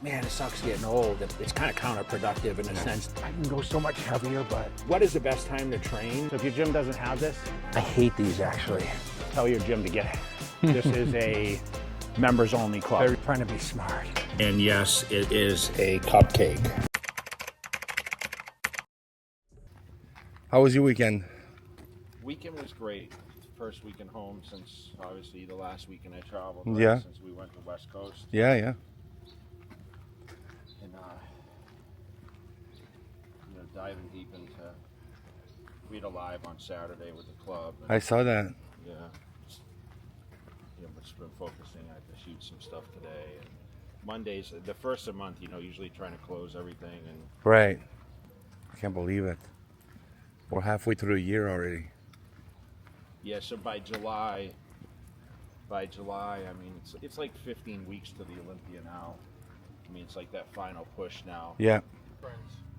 Man, it sucks getting old. It's kind of counterproductive in a sense. I can go so much heavier, but what is the best time to train? So if your gym doesn't have this, I hate these actually. Tell your gym to get it. This is a members only club. They're trying to be smart. And yes, it is a cupcake. How was your weekend? Weekend was great. First weekend home since obviously the last weekend I traveled. Yeah. Since we went to West Coast. Yeah. And diving deep into Read Alive on Saturday with the club. And, I saw that. Yeah. But just been focusing. I have to shoot some stuff today. And Mondays, the first of the month, usually trying to close everything. And Right. I can't believe it. We're halfway through the year already. yeah, so by July, I mean, it's like 15 weeks to the Olympia now. I mean, it's like that final push now. Yeah.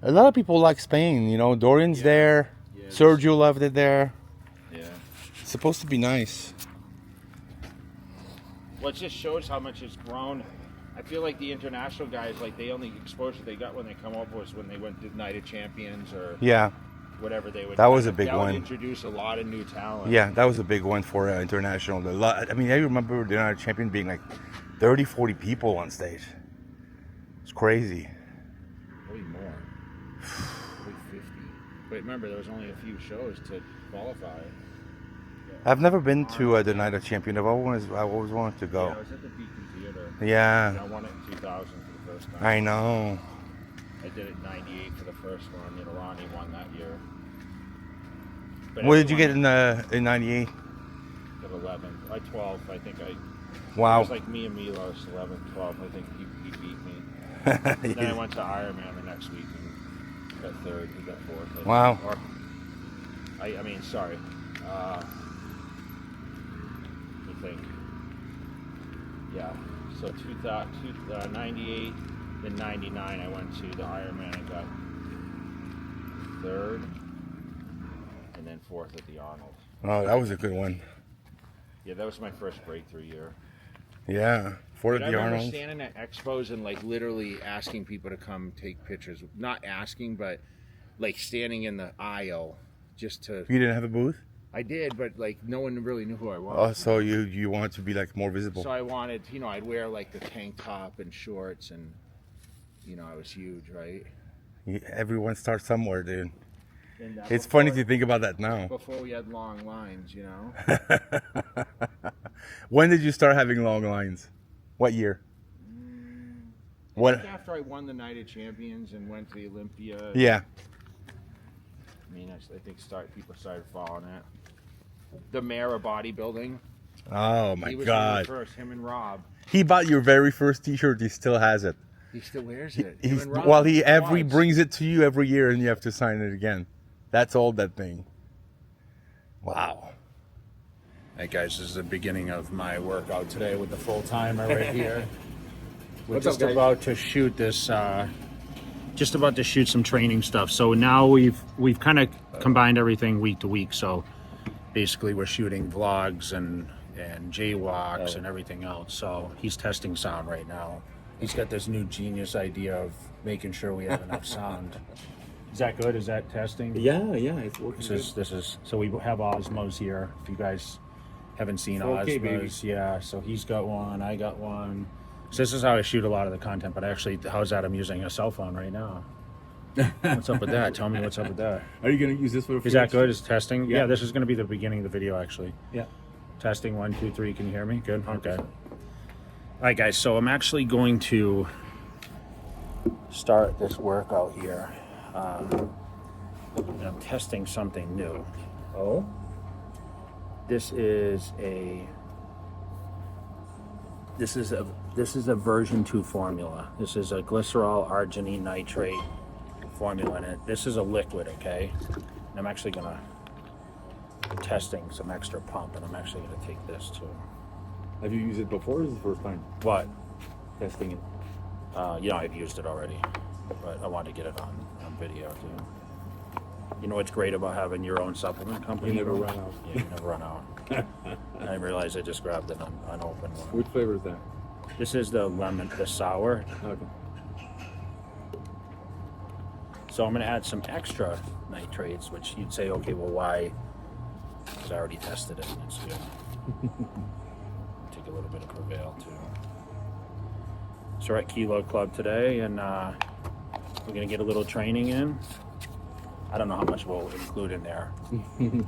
A lot of people like Spain, Dorian's there. Yeah, Sergio loved it there. Yeah. It's supposed to be nice. Well, it just shows how much it's grown. I feel like the international guys, like the only exposure they got when they come over was when they went to Night of Champions or Yeah. whatever they would. That was a big that one. Would introduce a lot of new talent. Yeah, that was a big one for international. I mean, I remember the United Champion being like 30, 40 people on stage. It's crazy. Probably more. Probably 50. But remember, there was only a few shows to qualify. I've never been to the Night of Champion. I always wanted to Yeah, go. I was at the Beacon Theater. Yeah. And I won it in 2000 for the first time. I know. I did it in 98 for the first one. Ronnie won that year. But What did you get everyone in 98? At 11. By 12, I think I... Wow. It was like me and Milos, 11, 12. I think he beat me. Then I went to Ironman the next week and got third. He got fourth. I think. Wow. Or, I mean, sorry. Let me think. Yeah. So 98, then 99, I went to the Ironman and got third, and then fourth at the Arnold. Oh, that was a good one. Yeah, that was my first breakthrough year. Yeah. But I the remember Arnold. standing at expos and like literally asking people to come take pictures. Not asking, but like standing in the aisle just to. You didn't have a booth? I did, but like no one really knew who I was. Oh, so you want to be like more visible. So I wanted, I'd wear like the tank top and shorts, and I was huge, right? Everyone starts somewhere, dude. And, It's funny to think about that now. Before we had long lines, When did you start having long lines? What year? I think after I won the Night of Champions and went to the Olympia. Yeah. I mean, I think people started following it. The mayor of bodybuilding. Oh my He was God. the first, him and Rob. He bought your very first T-shirt. He still has it. He still wears it. He Him and Rob brings it to you every year, and you have to sign it again. That's all that thing. Wow. Hey guys, this is the beginning of my workout today with the full timer right here. We're just about to shoot this. Just about to shoot some training stuff. So now we've kind of combined everything week to week. So basically, we're shooting vlogs and jaywalks and everything else. So he's testing sound right now. He's got this new genius idea of making sure we have enough sound. Is that good? Is that testing? Yeah, it's working. This is so we have Osmos here. If you guys haven't seen Osmos, baby. yeah. So he's got one, I got one. So this is how I shoot a lot of the content. But actually, how's that? I'm using a cell phone right now. What's up with that? Tell me what's up with that. Are you going to use this for? Is that good? Is testing? Yeah. Yeah, this is going to be the beginning of the video actually. Yeah. Testing 1, 2, 3. Can you hear me? Good. Okay. All right, guys. So I'm actually going to start this workout here. And I'm testing something new. Oh. This is a version 2 formula. This is a glycerol arginine nitrate formula in it. This is a liquid, okay? And I'm actually testing some extra pump, and I'm actually gonna take this too. Have you used it before? Or is this the first time What? testing it? I've used it already, but I wanted to get it on video too. You know what's great about having your own supplement company? You never run out. Yeah, you never run out. I realized I just grabbed an unopened one. Which flavor is that? This is the lemon, the sour. Okay. So I'm going to add some extra nitrates, which you'd say, okay, well, why? Because I already tested it and it's good. Take a little bit of Prevail too. So we're at Kilo Club today, and we're going to get a little training in. I don't know how much we'll include in there.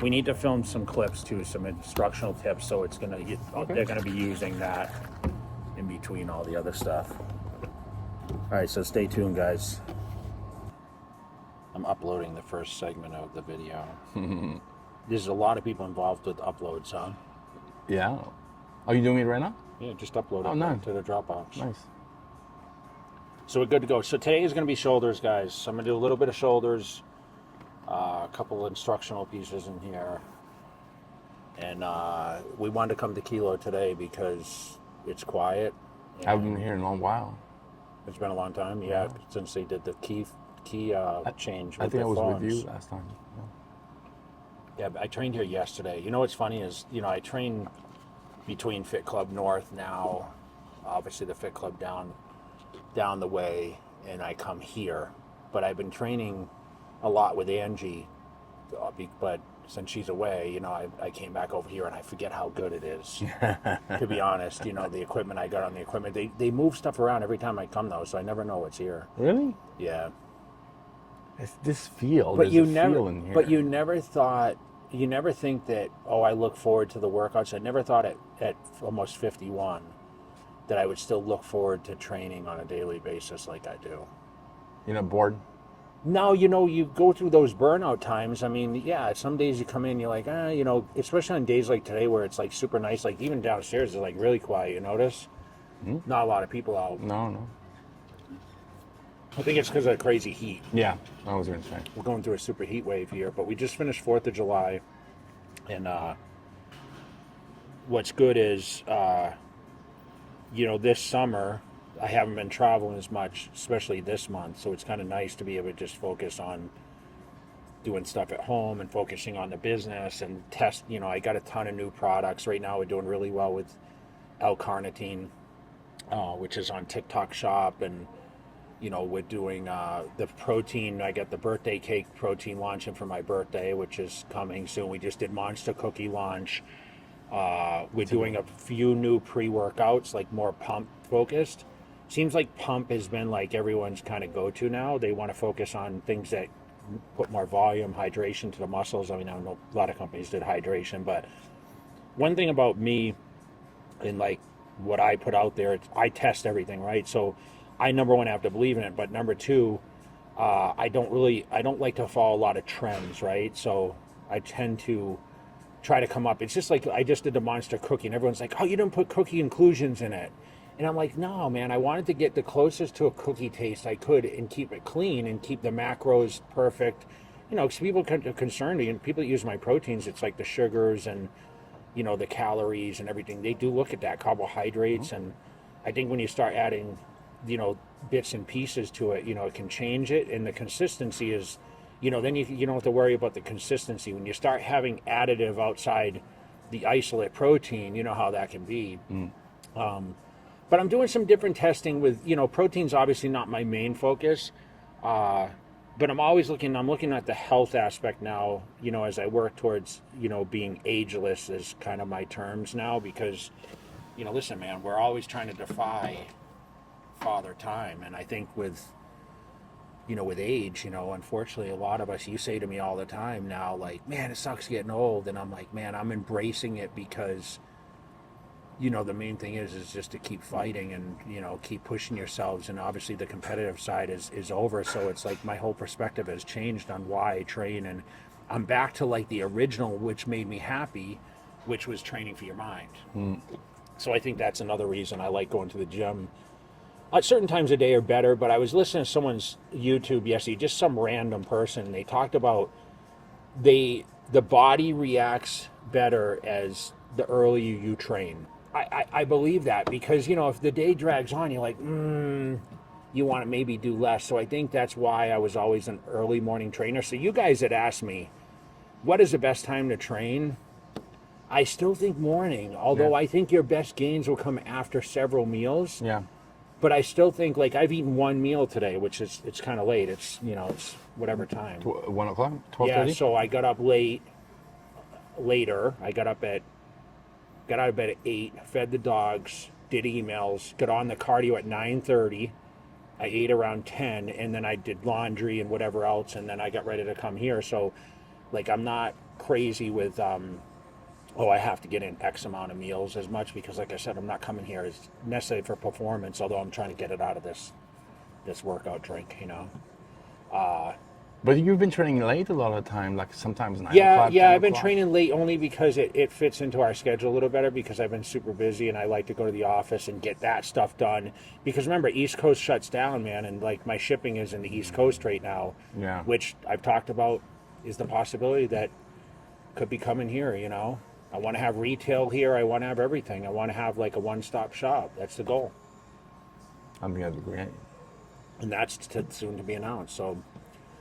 We need to film some clips too, some instructional tips. So it's going to they're going to be using that in between all the other stuff. All right, so stay tuned, guys. I'm uploading the first segment of the video. There's a lot of people involved with uploads, huh? Yeah. Are you doing it right now? Yeah, just upload Oh, it nice. to the Dropbox. Nice. So we're good to go. So today is going to be shoulders, guys. So I'm going to do a little bit of shoulders, a couple instructional pieces in here. And we wanted to come to Kilo today because it's quiet. I haven't been here in a long while. It's been a long time, yeah, since they did the key change with I think the I was phones. with you last time. Yeah, I trained here yesterday. You know what's funny is, I train between Fit Club North now, obviously the Fit Club down the way, and I come here. But I've been training a lot with Angie, but since she's away, I came back over here and I forget how good it is. To be honest, the equipment I got on the equipment, they move stuff around every time I come though, so I never know what's here. Really? Yeah. It's this feel. But There's you a never, feel in here. but you never think that, I look forward to the workouts. I never thought at almost 51 that I would still look forward to training on a daily basis like I do. You're not bored? No, you go through those burnout times. I mean, yeah, some days you come in, you're like, especially on days like today where it's like super nice, like even downstairs it's like really quiet, you notice? Mm-hmm. Not a lot of people out. No. I think it's because of the crazy heat. Yeah, I was going to say. We're going through a super heat wave here, but we just finished 4th of July, and what's good is, this summer, I haven't been traveling as much, especially this month, so it's kind of nice to be able to just focus on doing stuff at home and focusing on the business and test. I got a ton of new products. Right now we're doing really well with L-carnitine, which is on TikTok Shop, and we're doing the protein. I got the birthday cake protein launching for my birthday, which is coming soon. We just did Monster Cookie launch. We're doing a few new pre-workouts, like more pump focused. Seems like pump has been like everyone's kind of go-to now. They want to focus on things that put more volume, hydration to the muscles. I mean, I know a lot of companies did hydration, but one thing about me and like what I put out there, I test everything, right? So I, number one, have to believe in it, but number two, I don't like to follow a lot of trends, right? So I tend to try to come up. It's just like I just did the Monster Cookie, and everyone's like, "Oh, you didn't put cookie inclusions in it." And I'm like, no, man, I wanted to get the closest to a cookie taste I could and keep it clean and keep the macros perfect. Because people are concerned, and people that use my proteins, it's like the sugars and, the calories and everything. They do look at that, carbohydrates. And I think when you start adding, bits and pieces to it, it can change it. And the consistency is, then you don't have to worry about the consistency. When you start having additive outside the isolate protein, you know how that can be. But I'm doing some different testing with, protein's obviously not my main focus, but I'm looking at the health aspect now, as I work towards, being ageless is kind of my terms now, because, listen, man, we're always trying to defy father time. And I think with age, unfortunately, a lot of us, you say to me all the time now, like, man, it sucks getting old. And I'm like, man, I'm embracing it because the main thing is just to keep fighting and, keep pushing yourselves. And obviously the competitive side is over. So it's like my whole perspective has changed on why I train. And I'm back to like the original, which made me happy, which was training for your mind. So I think that's another reason I like going to the gym. At certain times of day are better, but I was listening to someone's YouTube yesterday, just some random person, and they talked about the body reacts better as the earlier you train. I believe that because, if the day drags on, you're like, you want to maybe do less. So I think that's why I was always an early morning trainer. So you guys had asked me, what is the best time to train? I still think morning, although I think your best gains will come after several meals. Yeah. But I still think, like, I've eaten one meal today, which is, it's kind of late. It's, you know, it's whatever time. 1 o'clock? 12:30? Yeah, so I got up later. I got out of bed at 8, fed the dogs, did emails, got on the cardio at 9:30. I ate around 10, and then I did laundry and whatever else, and then I got ready to come here. So, like, I'm not crazy with, I have to get in X amount of meals as much, because, like I said, I'm not coming here as necessary for performance, although I'm trying to get it out of this workout drink, you know. But you've been training late a lot of the time, like sometimes 9 Yeah, o'clock. 10 I've been o'clock. training late only because it fits into our schedule a little better, because I've been super busy and I like to go to the office and get that stuff done. Because remember, East Coast shuts down, man, and like my shipping is in the East Coast right now, Yeah. which I've talked about is the possibility that could be coming here, you know. I want to have retail here. I want to have everything. I want to have like a one-stop shop. That's the goal. I mean, that'd be great. And that's soon to be announced. So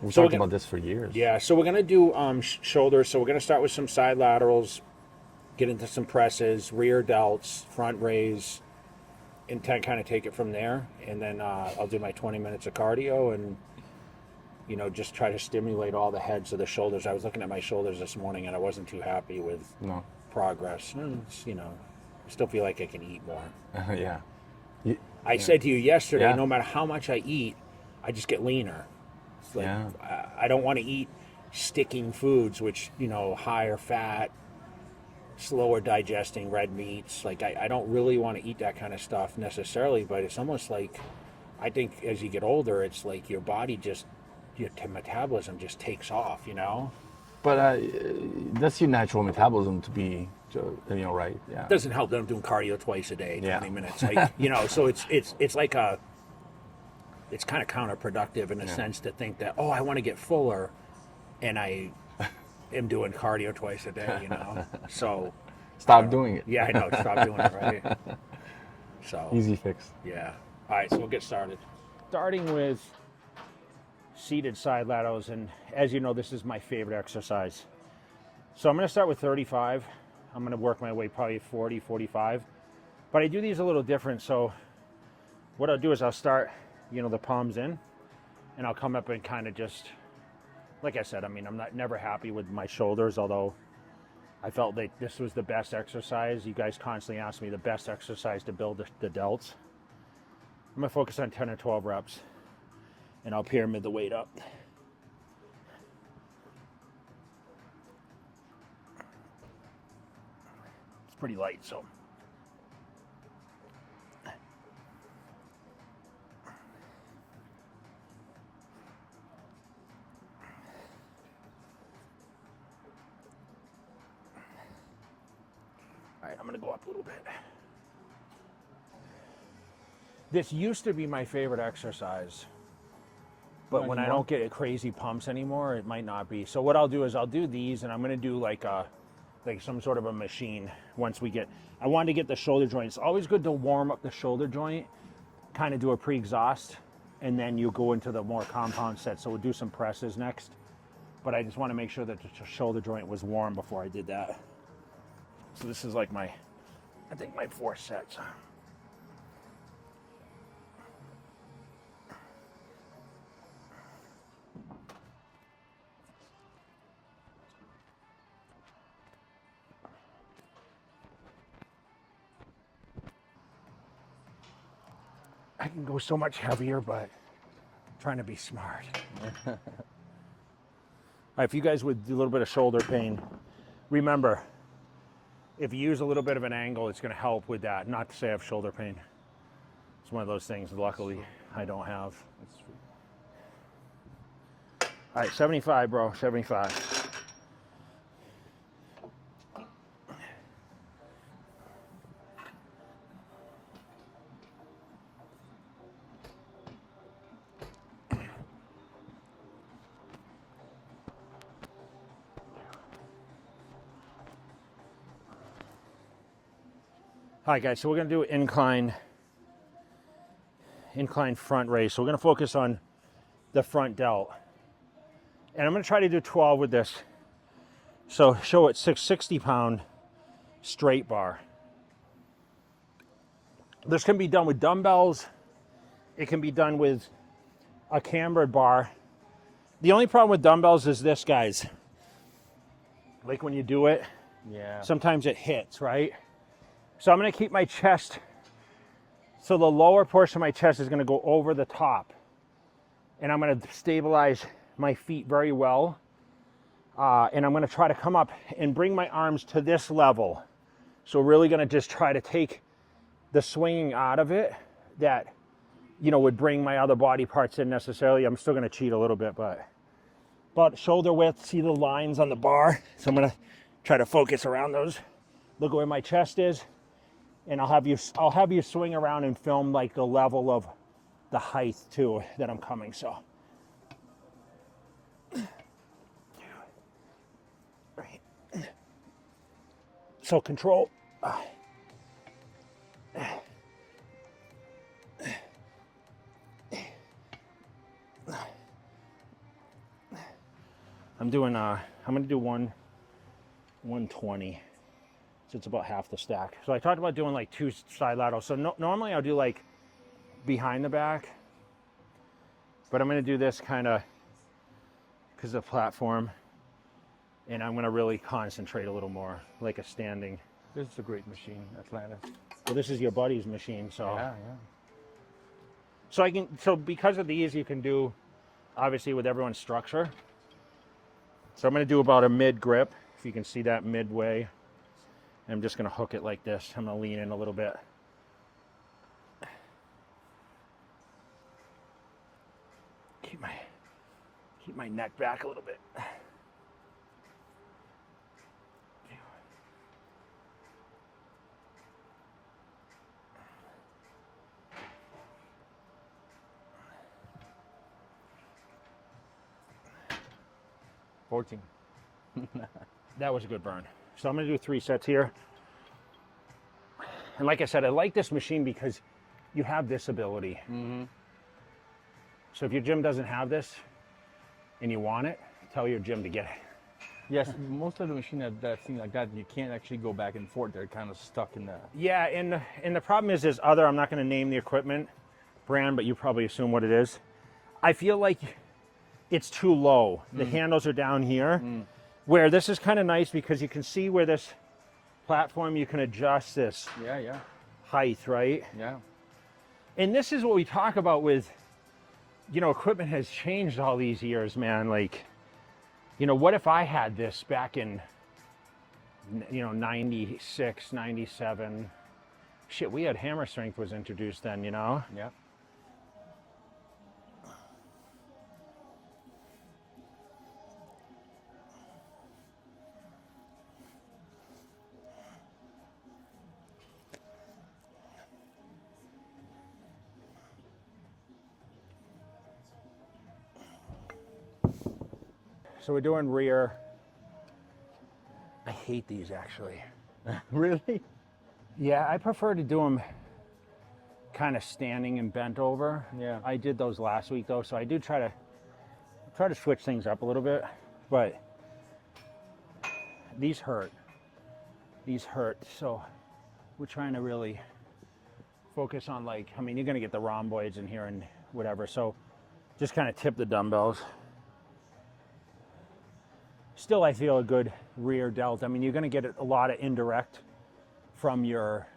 We So talked we're about this for years. yeah, so we're going to do shoulders. So we're going to start with some side laterals, get into some presses, rear delts, front raise, and kind of take it from there. And then I'll do my 20 minutes of cardio and, you know, just try to stimulate all the heads of the shoulders. I was looking at my shoulders this morning and I wasn't too happy with No. progress. It's, you know, I still feel like I can eat more. Yeah. I said to you yesterday, Yeah. no matter how much I eat, I just get leaner. It's like, Yeah. I don't want to eat sticking foods, which, you know, higher fat, slower digesting red meats. Like, I don't really want to eat that kind of stuff necessarily, but it's almost like, I think as you get older, it's like your body just, your metabolism just takes off, you know? But that's your natural metabolism to be, you know, right? Yeah. It doesn't help that I'm doing cardio twice a day, 20 Yeah. minutes. Like, you know, so it's like it's kind of counterproductive in a sense to think that, I want to get fuller and I am doing cardio twice a day, you know? So Stop doing it. yeah, I know, stop doing it, right? So Easy fix. yeah. All right, so we'll get started. Starting with seated side laterals, and as you know, this is my favorite exercise. So I'm going to start with 35. I'm going to work my way probably 40, 45. But I do these a little different. So what I'll do is I'll start, you know, the palms in, and I'll come up and kind of just, like I said, I mean, I'm never happy with my shoulders, although I felt that this was the best exercise. You guys constantly ask me the best exercise to build the delts. I'm going to focus on 10 or 12 reps, and I'll pyramid the weight up. It's pretty light, so. All right, I'm going to go up a little bit. This used to be my favorite exercise, but when I don't get crazy pumps anymore, it might not be. So what I'll do is I'll do these, and I'm going to do like some sort of a machine once we get. I want to get the shoulder joint. It's always good to warm up the shoulder joint, kind of do a pre-exhaust, and then you go into the more compound set. So we'll do some presses next, but I just want to make sure that the shoulder joint was warm before I did that. So this is like I think my 4 sets. I can go so much heavier, but I'm trying to be smart. All right, if you guys would do a little bit of shoulder pain, remember, if you use a little bit of an angle, it's going to help with that. Not to say I have shoulder pain. It's one of those things, luckily, I don't have. That's true. All right, 75, bro, 75. All right, guys, so we're going to do incline front raise. So we're going to focus on the front delt. And I'm going to try to do 12 with this. So show it 660-pound straight bar. This can be done with dumbbells. It can be done with a cambered bar. The only problem with dumbbells is this, guys. Like when you do it, Yeah. sometimes it hits, right? So I'm gonna keep my chest, so the lower portion of my chest is gonna go over the top. And I'm gonna stabilize my feet very well. And I'm gonna try to come up and bring my arms to this level. So really gonna just try to take the swinging out of it that, you know, would bring my other body parts in necessarily. I'm still gonna cheat a little bit, but about shoulder width, see the lines on the bar. So I'm gonna try to focus around those. Look where my chest is. And I'll have you swing around and film like the level of the height too that I'm coming, so. Right. So control. I'm gonna do 120. So it's about half the stack. So I talked about doing like 2 side laterals. So normally I'll do like behind the back, but I'm gonna do this kind of because of the platform, and I'm gonna really concentrate a little more, like a standing. This is a great machine, Atlantis. Well, this is your buddy's machine, so. Yeah. So because of these, you can do, obviously with everyone's structure. So I'm gonna do about a mid grip, if you can see that midway. And I'm just gonna hook it like this. I'm gonna lean in a little bit. Keep my neck back a little bit. 14. That was a good burn. So I'm gonna do 3 sets here. And like I said, I like this machine because you have this ability. So if your gym doesn't have this and you want it, tell your gym to get it. Yes, most of the machine that thing like that, you can't actually go back and forth. They're kind of stuck in the. Yeah, and the problem is other, I'm not gonna name the equipment brand, but you probably assume what it is. I feel like it's too low. The handles are down here, where this is kind of nice because you can see where this platform, you can adjust this Yeah. height, right? Yeah. And this is what we talk about with, you know, equipment has changed all these years, man. Like, you know, what if I had this back in, you know, 96, 97? Shit, we had hammer strength was introduced then, you know? Yeah. So we're doing rear. I hate these actually. Really? Yeah, I prefer to do them kind of standing and bent over. Yeah. I did those last week though, so I do try to switch things up a little bit, but these hurt. These hurt. So we're trying to really focus on, like, I mean, you're gonna get the rhomboids in here and whatever. So just kind of tip the dumbbells. Still, I feel a good rear delt. I mean, you're gonna get a lot of indirect from your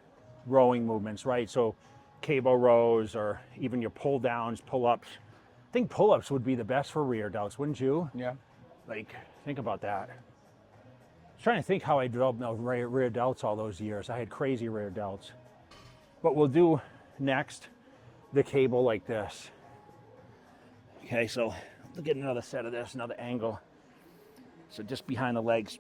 rowing movements, right? So cable rows or even your pull downs, pull-ups. I think pull-ups would be the best for rear delts, wouldn't you? Yeah. Like, think about that. I was trying to think how I developed my rear delts all those years. I had crazy rear delts. But we'll do next the cable like this. Okay, so we'll get another set of this, another angle. So just behind the legs.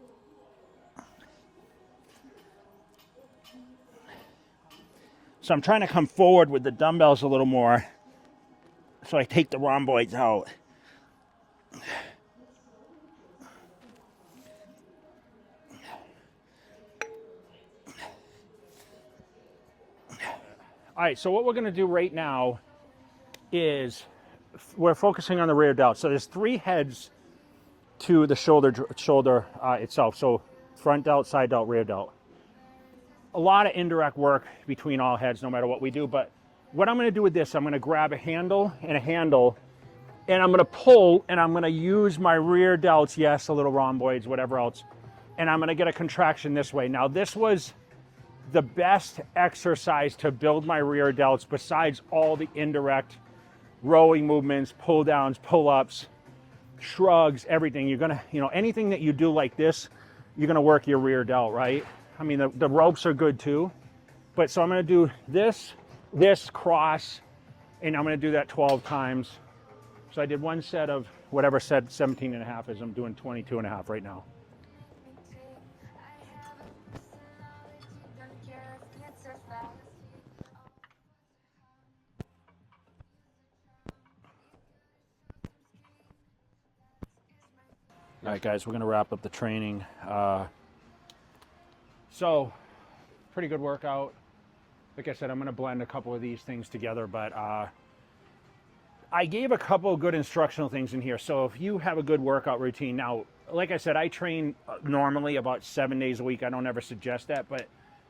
So I'm trying to come forward with the dumbbells a little more so I take the rhomboids out. All right, so what we're gonna do right now is we're focusing on the rear delt. So there's 3 heads to the shoulder itself. So front delt, side delt, rear delt. A lot of indirect work between all heads, no matter what we do, but what I'm gonna do with this, I'm gonna grab a handle, and I'm gonna pull, and I'm gonna use my rear delts, yes, a little rhomboids, whatever else, and I'm gonna get a contraction this way. Now, this was the best exercise to build my rear delts besides all the indirect rowing movements, pull downs, pull ups, shrugs, everything. You're gonna, anything that you do like this, you're gonna work your rear delt, right? I mean, the ropes are good too, but so I'm gonna do this cross, and I'm gonna do that 12 times. So I did one set of whatever set 17 and a half is. I'm doing 22 and a half right now. All right, guys, we're going to wrap up the training. So, pretty good workout. Like I said, I'm going to blend a couple of these things together, but I gave a couple of good instructional things in here. So if you have a good workout routine, now, like I said, I train normally about 7 days a week. I don't ever suggest that, but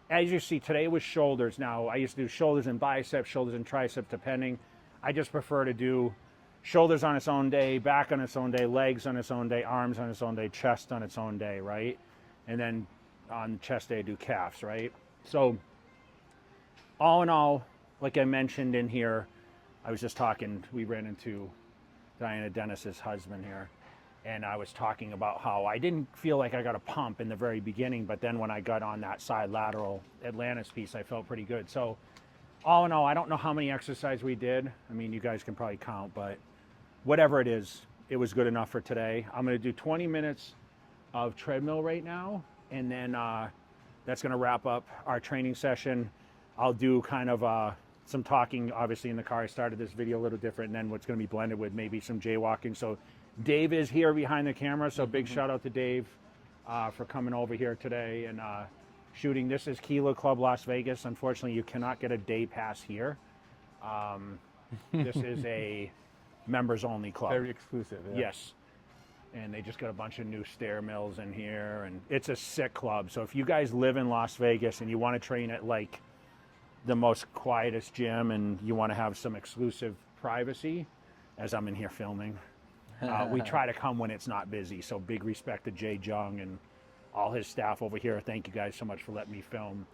as you see, today was shoulders. Now, I used to do shoulders and biceps, shoulders and triceps, depending. I just prefer to do shoulders on its own day, back on its own day, legs on its own day, arms on its own day, chest on its own day, right? And then on chest day, I do calves, right? So all in all, like I mentioned in here, I was just talking, we ran into Diana Dennis's husband here, and I was talking about how I didn't feel like I got a pump in the very beginning, but then when I got on that side lateral Atlantis piece, I felt pretty good. So all in all, I don't know how many exercises we did. I mean, you guys can probably count, but whatever it is, it was good enough for today. I'm going to do 20 minutes of treadmill right now, and then that's going to wrap up our training session. I'll do kind of some talking, obviously, in the car. I started this video a little different, and then what's going to be blended with maybe some jaywalking. So Dave is here behind the camera, so big shout out to Dave for coming over here today and shooting. This is Kilo Club Las Vegas. Unfortunately, you cannot get a day pass here. This is a members only club. Very exclusive. Yeah. Yes. And they just got a bunch of new stair mills in here, and it's a sick club. So if you guys live in Las Vegas and you want to train at like the most quietest gym and you want to have some exclusive privacy, as I'm in here filming, we try to come when it's not busy. So big respect to Jay Jung and all his staff over here. Thank you guys so much for letting me film,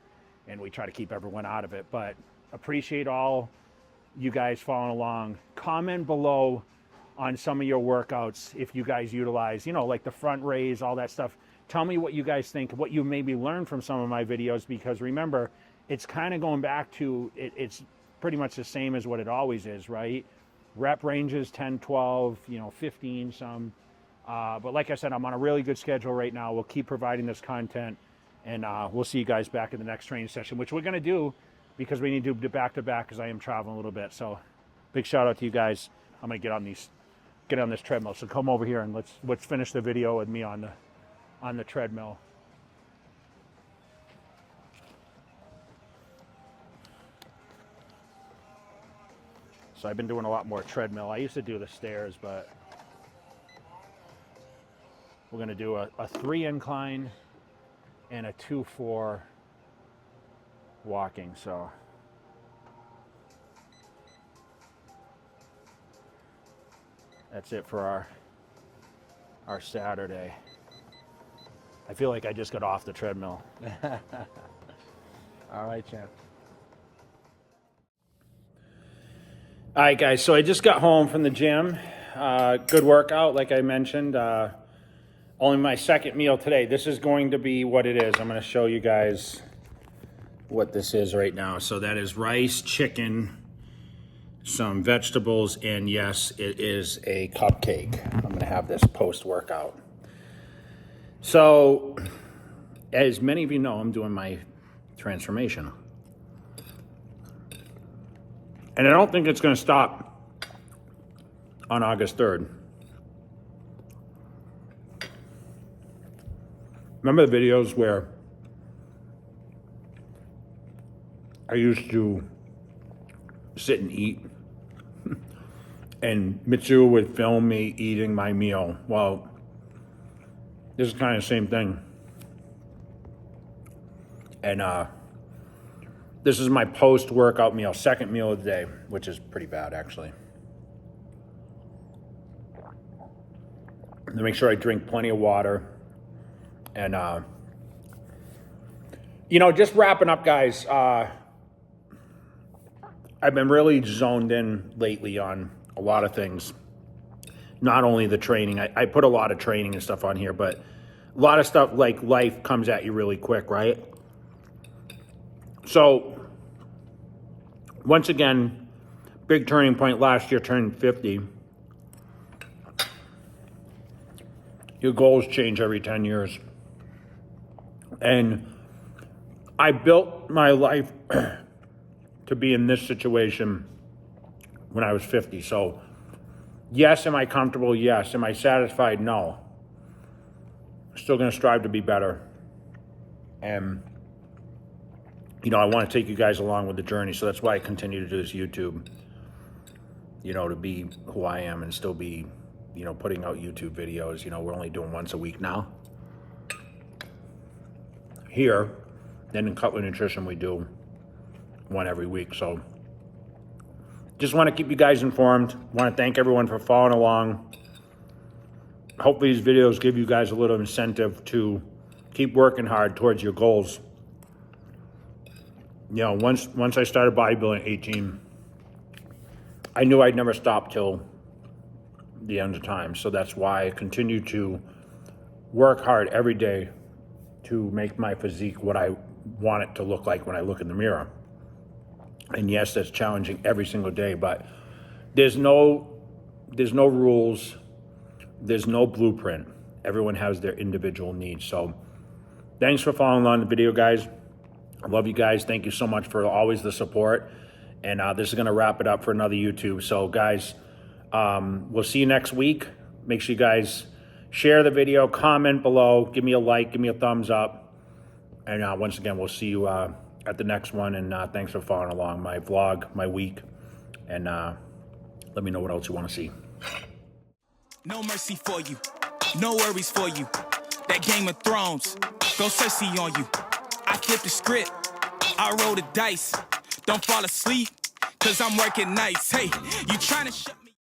and we try to keep everyone out of it, but appreciate all you guys following along. Comment below on some of your workouts if you guys utilize, like the front raise, all that stuff. Tell me what you guys think, what you maybe learned from some of my videos, because remember, it's kind of going back to, it's pretty much the same as what it always is, right? Rep ranges 10, 12, 15 some. But like I said, I'm on a really good schedule right now. We'll keep providing this content, and we'll see you guys back in the next training session, which we're going to do because we need to do back-to-back because I am traveling a little bit. So big shout out to you guys. I'm going to get on this treadmill. So come over here and let's finish the video with me on the treadmill. So I've been doing a lot more treadmill. I used to do the stairs, but we're going to do a 3 incline and a 2-4 walking. So that's it for our Saturday. I feel like I just got off the treadmill. All right, champ. All right, guys, so I just got home from the gym. Good workout, like I mentioned. Only my second meal today. This is going to be what it is. I'm going to show you guys what this is right now. So that is rice, chicken, some vegetables, and yes, it is a cupcake. I'm going to have this post-workout. So, as many of you know, I'm doing my transformation. And I don't think it's going to stop on August 3rd. Remember the videos where I used to sit and eat and Mitsu would film me eating my meal? Well, this is kind of the same thing. And This is my post-workout meal, second meal of the day, which is pretty bad, actually. To make sure I drink plenty of water. And, you know, just wrapping up, guys. I've been really zoned in lately on a lot of things. Not only the training. I put a lot of training and stuff on here, but a lot of stuff like life comes at you really quick, right? So, once again, big turning point last year, turning 50. Your goals change every 10 years. And I built my life to be in this situation when I was 50. So, yes, am I comfortable? Yes. Am I satisfied? No. Still going to strive to be better. And, you know, I want to take you guys along with the journey. So that's why I continue to do this YouTube, you know, to be who I am and still be, you know, putting out YouTube videos. You know, we're only doing once a week now. Here, then in Cutler Nutrition, we do one every week. So just want to keep you guys informed. Want to thank everyone for following along. Hopefully these videos give you guys a little incentive to keep working hard towards your goals. You know, once I started bodybuilding at 18, I knew I'd never stop till the end of time. So that's why I continue to work hard every day to make my physique what I want it to look like when I look in the mirror. And yes, that's challenging every single day, but there's no rules, there's no blueprint. Everyone has their individual needs. So thanks for following along the video, guys. I love you guys. Thank you so much for always the support. And this is going to wrap it up for another YouTube. So guys, we'll see you next week. Make sure you guys share the video, comment below, give me a like, give me a thumbs up. And once again, we'll see you at the next one. And thanks for following along my vlog, my week. And let me know what else you want to see. No mercy for you, no worries for you. That Game of Thrones, go Cersei on you. I flipped the script, I roll the dice. Don't fall asleep, cause I'm working nights. Hey, you trying to shut me